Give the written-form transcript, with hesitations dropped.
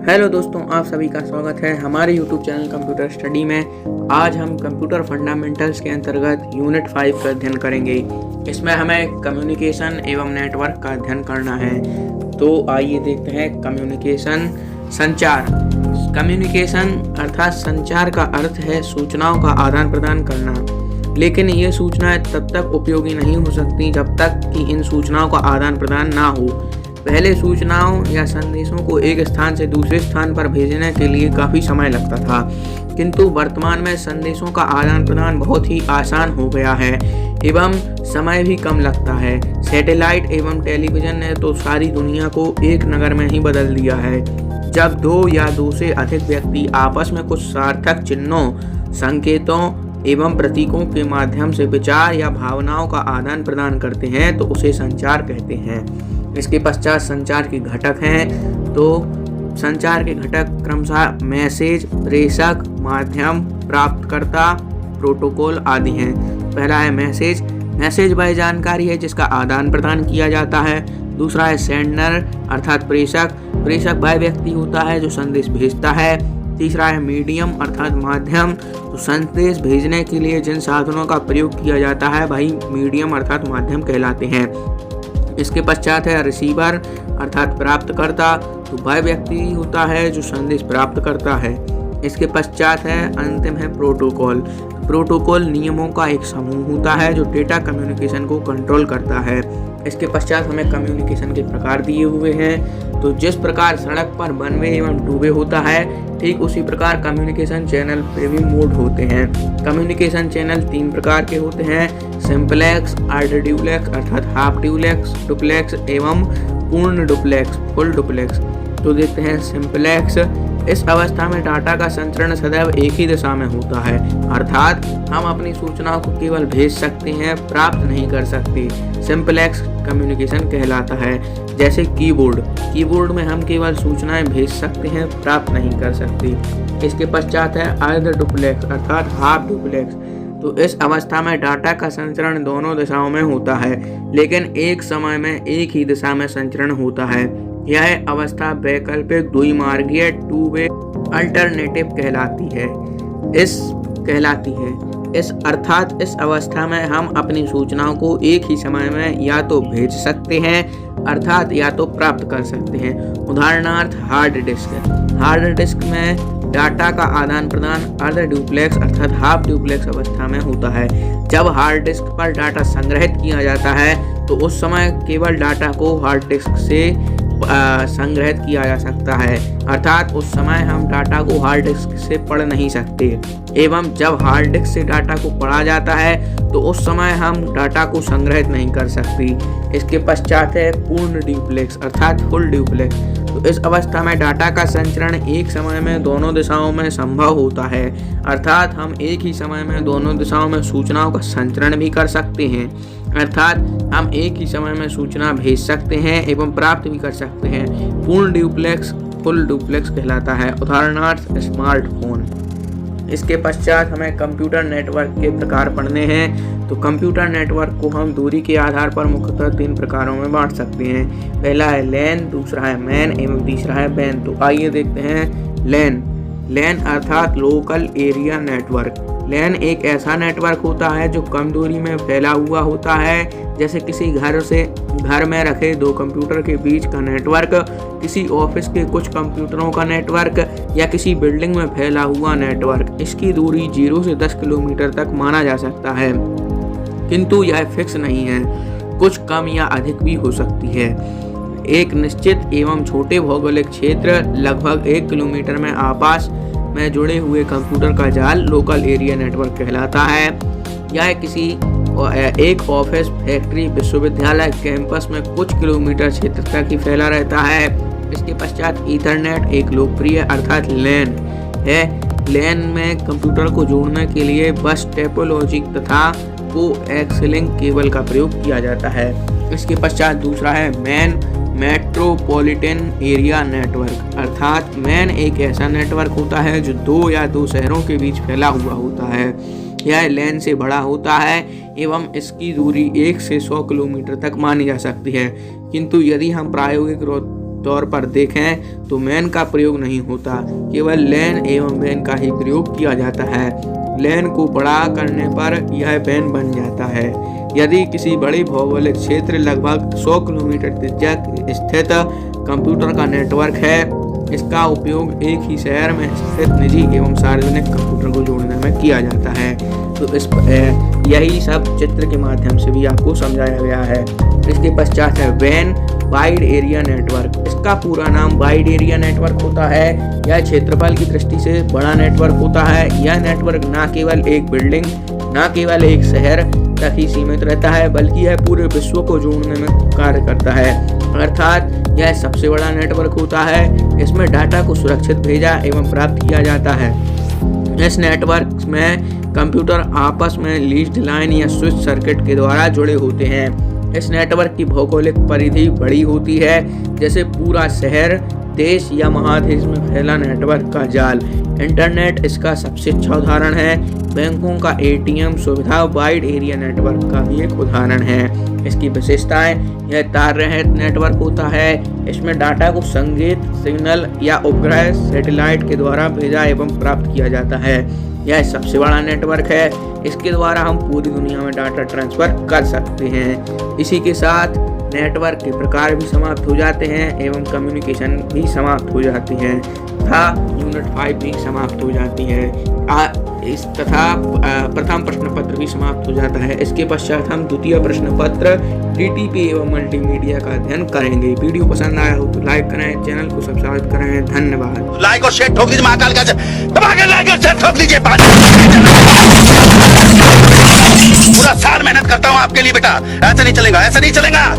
Hello दोस्तों, आप सभी का स्वागत है हमारे यूट्यूब चैनल कंप्यूटर स्टडी में। आज हम कंप्यूटर फंडामेंटल्स के अंतर्गत यूनिट 5 का अध्ययन करेंगे। इसमें हमें कम्युनिकेशन एवं नेटवर्क का अध्ययन करना है। तो आइए देखते हैं कम्युनिकेशन। संचार। कम्युनिकेशन अर्थात संचार का अर्थ है सूचनाओं का आदान प्रदान करना, लेकिन ये सूचनाएं तब तक उपयोगी नहीं हो सकती जब तक कि इन सूचनाओं का आदान प्रदान ना हो। पहले सूचनाओं या संदेशों को एक स्थान से दूसरे स्थान पर भेजने के लिए काफ़ी समय लगता था, किंतु वर्तमान में संदेशों का आदान प्रदान बहुत ही आसान हो गया है एवं समय भी कम लगता है। सैटेलाइट एवं टेलीविज़न ने तो सारी दुनिया को एक नगर में ही बदल दिया है। जब दो या दो से अधिक व्यक्ति आपस में कुछ सार्थक चिन्हों, संकेतों एवं प्रतीकों के माध्यम से विचार या भावनाओं का आदान प्रदान करते हैं तो उसे संचार कहते हैं। इसके पश्चात संचार के घटक हैं। तो संचार के घटक क्रमशः मैसेज, प्रेषक, माध्यम, प्राप्तकर्ता, प्रोटोकॉल आदि हैं। पहला है मैसेज। मैसेज वह जानकारी है जिसका आदान प्रदान किया जाता है। दूसरा है सेंडर अर्थात प्रेषक। प्रेषक वह व्यक्ति होता है जो संदेश भेजता है। तीसरा है मीडियम अर्थात माध्यम। तो संदेश भेजने के लिए जिन साधनों का प्रयोग किया जाता है वही मीडियम अर्थात माध्यम कहलाते हैं। इसके पश्चात है रिसीवर अर्थात प्राप्तकर्ता। तो वह व्यक्ति होता है जो संदेश प्राप्त करता है। इसके पश्चात है अंतिम है प्रोटोकॉल। प्रोटोकॉल नियमों का एक समूह होता है जो डेटा कम्युनिकेशन को कंट्रोल करता है। इसके पश्चात हमें कम्युनिकेशन के प्रकार दिए हुए हैं। तो जिस प्रकार सड़क पर वन वे एवं टू वे होता है, ठीक उसी प्रकार कम्युनिकेशन चैनल पे भी मोड होते हैं। कम्युनिकेशन चैनल 3 प्रकार के होते हैं: सिंपलेक्स, अर्ध ड्यूप्लेक्स अर्थात हाफ ड्यूप्लेक्स, डुप्लेक्स एवं पूर्ण डुप्लेक्स, फुल डुप्लेक्स। तो देखते हैं सिंपलेक्स। इस अवस्था में डाटा का संचरण सदैव एक ही दिशा में होता है, अर्थात हम अपनी सूचनाओं को केवल भेज सकते हैं, प्राप्त नहीं कर सकते। सिंपलेक्स कम्युनिकेशन कहलाता है। जैसे कीबोर्ड में हम केवल सूचनाएं भेज सकते हैं, प्राप्त नहीं कर सकते। इसके पश्चात है अर्ध डुप्लेक्स अर्थात हाफ डुप्लेक्स। तो इस अवस्था में डाटा का संचरण दोनों दिशाओं में होता है, लेकिन एक समय में एक ही दिशा में संचरण होता है। यह अवस्था वैकल्पिक द्विमार्गीय टू वे अल्टरनेटिव कहलाती है। इस अवस्था में हम अपनी सूचनाओं को एक ही समय में या तो भेज सकते हैं अर्थात या तो प्राप्त कर सकते हैं। उदाहरणार्थ हार्ड डिस्क में डाटा का आदान प्रदान अर्ध ड्यूप्लेक्स अर्थात हाफ ड्यूप्लेक्स अवस्था में होता है। जब हार्ड डिस्क पर डाटा संग्रहित किया जाता है तो उस समय केवल डाटा को हार्ड डिस्क से संग्रहित किया जा सकता है, अर्थात उस समय हम डाटा को हार्ड डिस्क से पढ़ नहीं सकते। एवं जब हार्ड डिस्क से डाटा को पढ़ा जाता है तो उस समय हम डाटा को संग्रहित नहीं कर सकते। इसके पश्चात है पूर्ण ड्यूप्लेक्स अर्थात फुल ड्यूप्लेक्स। तो इस अवस्था में डाटा का संचरण एक समय में दोनों दिशाओं में संभव होता है, अर्थात हम एक ही समय में दोनों दिशाओं में सूचनाओं का संचरण भी कर सकते हैं, अर्थात हम एक ही समय में सूचना भेज सकते हैं एवं प्राप्त भी कर सकते हैं। पूर्ण ड्यूप्लेक्स फुल डुप्लेक्स कहलाता है। उदाहरणार्थ स्मार्टफोन। इसके पश्चात हमें कंप्यूटर नेटवर्क के प्रकार पढ़ने हैं। तो कंप्यूटर नेटवर्क को हम दूरी के आधार पर मुख्यतः 3 प्रकारों में बांट सकते हैं। पहला है लैन, दूसरा है मैन एवं तीसरा है बैन। तो आइए देखते हैं लैन अर्थात लोकल एरिया नेटवर्क। लैन एक ऐसा नेटवर्क होता है जो कम दूरी में फैला हुआ होता है, जैसे किसी घर में रखे 2 कंप्यूटर के बीच का नेटवर्क, किसी ऑफिस के कुछ कंप्यूटरों का नेटवर्क या किसी बिल्डिंग में फैला हुआ नेटवर्क। इसकी दूरी 0 से 10 किलोमीटर तक माना जा सकता है, किंतु यह फिक्स नहीं है, कुछ कम या अधिक भी हो सकती है। एक निश्चित एवं छोटे भौगोलिक क्षेत्र लगभग 1 किलोमीटर में आपस में जुड़े हुए कंप्यूटर का जाल लोकल एरिया नेटवर्क कहलाता है। यह किसी एक ऑफिस, फैक्ट्री, विश्वविद्यालय कैंपस में कुछ किलोमीटर क्षेत्र तक ही फैला रहता है। इसके पश्चात ईथरनेट एक लोकप्रिय अर्थात लैन है। लैन में कंप्यूटर को जोड़ने के लिए बस टोपोलॉजी तथा कोएक्सियलिंग केबल का प्रयोग किया जाता है। इसके पश्चात दूसरा है मैन, मेट्रोपॉलिटन एरिया नेटवर्क अर्थात मैन एक ऐसा नेटवर्क होता है जो 2 या 2 शहरों के बीच फैला हुआ होता है। यह लैन से बड़ा होता है एवं इसकी दूरी 1 से 100 किलोमीटर तक मानी जा सकती है, किंतु यदि हम प्रायोगिक तौर पर देखें तो मैन का प्रयोग नहीं होता, केवल लैन एवं वैन का ही प्रयोग किया जाता है। लैन को बड़ा करने पर यह वैन बन जाता है। यदि किसी बड़े भौगोलिक क्षेत्र लगभग 100 किलोमीटर त्रिज्या स्थित कंप्यूटर का नेटवर्क है, इसका उपयोग एक ही शहर में स्थित निजी एवं सार्वजनिक कंप्यूटर को जोड़ने में किया जाता है। तो यही सब चित्र के माध्यम से भी आपको समझाया गया है। इसके पश्चात है वैन, वाइड एरिया नेटवर्क। इसका पूरा नाम वाइड एरिया नेटवर्क होता है। यह क्षेत्रफल की दृष्टि से बड़ा नेटवर्क होता है। यह नेटवर्क न केवल एक बिल्डिंग, न केवल एक शहर तक ही सीमित रहता है, बल्कि यह पूरे विश्व को जोड़ने में कार्य करता है। अर्थात यह सबसे बड़ा नेटवर्क होता है। इसमें डाटा को सुरक्षित भेजा एवं प्राप्त किया जाता है। इस नेटवर्क में कंप्यूटर आपस में लीज्ड लाइन या स्विच सर्किट के द्वारा जुड़े होते हैं। इस नेटवर्क की भौगोलिक परिधि बड़ी होती है, जैसे पूरा शहर, देश या महादेश में फैला नेटवर्क का जाल। इंटरनेट इसका सबसे अच्छा उदाहरण है। बैंकों का एटीएम सुविधा वाइड एरिया नेटवर्क का भी एक उदाहरण है। इसकी विशेषताएं, यह तार रहित नेटवर्क होता है। इसमें डाटा को संगीत सिग्नल या उपग्रह सैटेलाइट के द्वारा भेजा एवं प्राप्त किया जाता है। यह सबसे बड़ा नेटवर्क है। इसके द्वारा हम पूरी दुनिया में डाटा ट्रांसफर कर सकते हैं। इसी के साथ नेटवर्क के प्रकार भी समाप्त हो जाते हैं एवं कम्युनिकेशन भी समाप्त हो जाती है तथा यूनिट 5 भी समाप्त हो जाती है। तथा प्रथम प्रश्न पत्र भी समाप्त हो जाता है। इसके पश्चात हम द्वितीय प्रश्न पत्र डीटीपी एवं मल्टीमीडिया का अध्ययन करेंगे। वीडियो पसंद आया हो तो लाइक करें, चैनल को सब्सक्राइब करें। धन्यवाद। लाइक और शेयर ठोक दीजिए, महाकाल का दबा के लाइक और शेयर ठोक दीजिए। पूरा साल मेहनत करता हूँ आपके लिए बेटा, ऐसा नहीं चलेगा, ऐसा नहीं चलेगा।